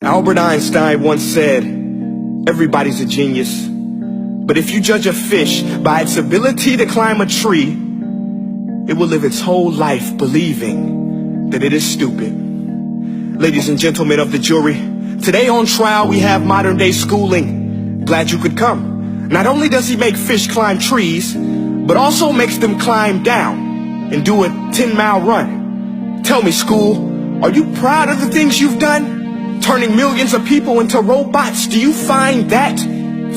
Albert Einstein once said, everybody's a genius. But if you judge a fish by its ability to climb a tree, it will live its whole life believing that it is stupid. Ladies and gentlemen of the jury, today on trial we have modern day schooling. Glad you could come. Not only does he make fish climb trees, but also makes them climb down and do a 10-mile run. Tell me, school, are you proud of the things you've done? Turning millions of people into robots, do you find that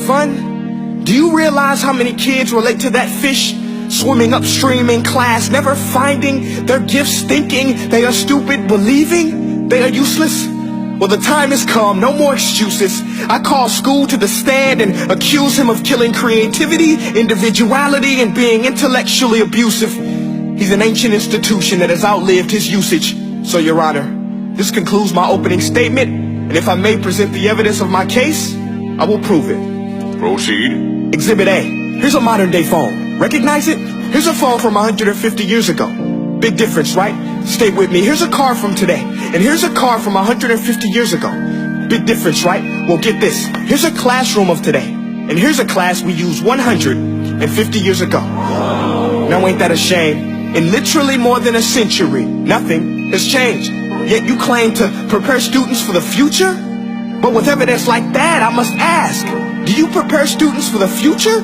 fun? Do you realize how many kids relate to that fish swimming upstream in class, never finding their gifts, thinking they are stupid, believing they are useless? Well, the time has come, no more excuses. I call school to the stand and accuse him of killing creativity, individuality, and being intellectually abusive. He's an ancient institution that has outlived his usage. So, Your Honor, this concludes my opening statement, and if I may present the evidence of my case, I will prove it. Proceed. Exhibit A. Here's a modern day phone. Recognize it? Here's a phone from 150 years ago. Big difference, right? Stay with me. Here's a car from today, and here's a car from 150 years ago. Big difference, right? Well, get this. Here's a classroom of today, and here's a class we used 150 years ago. Now ain't that a shame? In literally more than a century, nothing has changed. Yet you claim to prepare students for the future? But with evidence like that, I must ask, do you prepare students for the future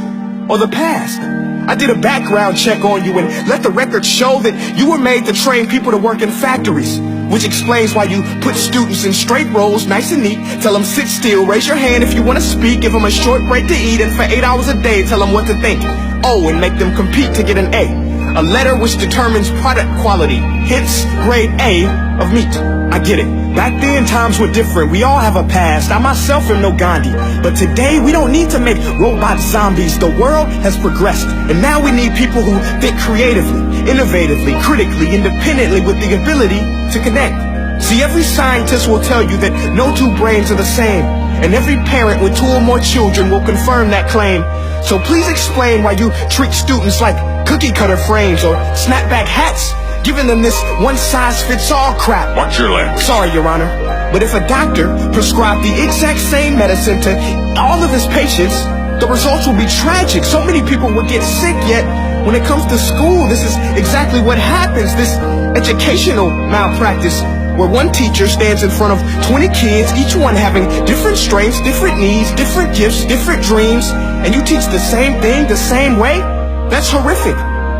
or the past? I did a background check on you and let the record show that you were made to train people to work in factories, which explains why you put students in straight rows, nice and neat, tell them sit still, raise your hand if you want to speak, give them a short break to eat, and for 8 hours a day tell them what to think. Oh, and make them compete to get an A. A letter which determines product quality, hence grade A of meat. I get it. Back then, times were different. We all have a past. I myself am no Gandhi. But today, we don't need to make robot zombies. The world has progressed. And now we need people who think creatively, innovatively, critically, independently, with the ability to connect. See, every scientist will tell you that no two brains are the same. And every parent with 2 or more children will confirm that claim. So please explain why you treat students like cookie cutter frames or snapback hats, giving them this one-size-fits-all crap. Watch your language. Sorry, Your Honor, but if a doctor prescribed the exact same medicine to all of his patients, the results will be tragic. So many people will get sick, yet when it comes to school, this is exactly what happens. This educational malpractice, where one teacher stands in front of 20 kids, each one having different strengths, different needs, different gifts, different dreams, and you teach the same thing the same way? That's horrific.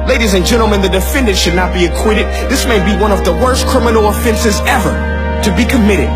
Ladies and gentlemen, the defendant should not be acquitted. This may be one of the worst criminal offenses ever to be committed.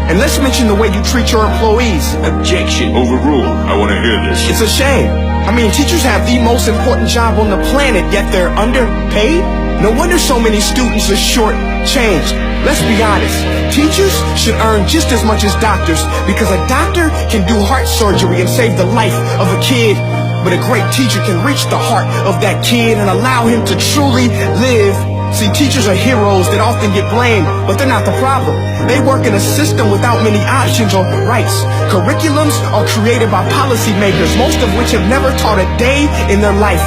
And let's mention the way you treat your employees. Objection. Overruled. I want to hear this. It's a shame. I mean, teachers have the most important job on the planet, yet they're underpaid? No wonder so many students are short-changed. Let's be honest. Teachers should earn just as much as doctors, because a doctor can do heart surgery and save the life of a kid. But a great teacher can reach the heart of that kid and allow him to truly live. See, teachers are heroes that often get blamed, but they're not the problem. They work in a system without many options or rights. Curriculums are created by policymakers, most of which have never taught a day in their life.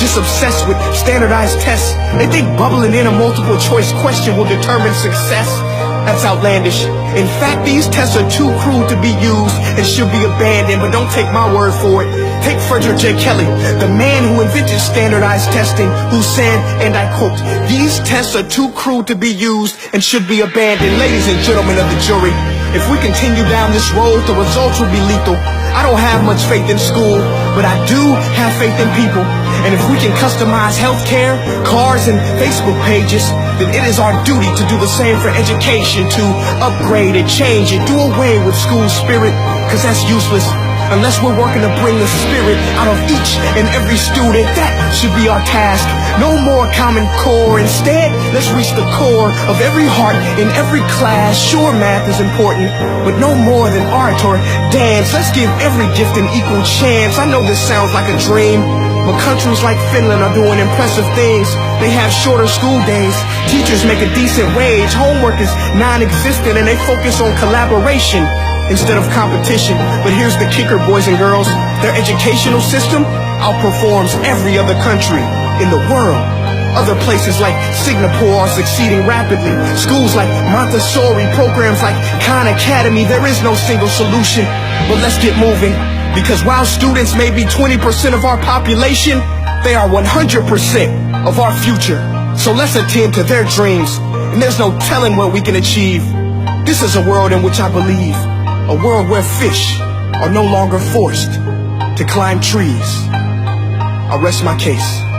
Just obsessed with standardized tests. They think bubbling in a multiple choice question will determine success. That's outlandish. In fact, these tests are too cruel to be used and should be abandoned, but don't take my word for it. Take Frederick J. Kelly, the man who invented standardized testing, who said, and I quote, "These tests are too cruel to be used and should be abandoned." Ladies and gentlemen of the jury, if we continue down this road, the results will be lethal. I don't have much faith in school, but I do have faith in people. And if we can customize healthcare, cars, and Facebook pages, then it is our duty to do the same for education, to upgrade and change and do away with school spirit, because that's useless. Unless we're working to bring the spirit out of each and every student, that should be our task. No more Common Core. Instead, let's reach the core of every heart in every class. Sure, math is important, but no more than art or dance. Let's give every gift an equal chance. I know this sounds like a dream, but countries like Finland are doing impressive things. They have shorter school days, teachers make a decent wage, homework is non-existent, and they focus on collaboration instead of competition. But here's the kicker, boys and girls. Their educational system outperforms every other country in the world. Other places like Singapore are succeeding rapidly. Schools like Montessori, programs like Khan Academy, there is no single solution. But let's get moving, because while students may be 20% of our population, they are 100% of our future. So let's attend to their dreams, and there's no telling what we can achieve. This is a world in which I believe, a world where fish are no longer forced to climb trees. I rest my case.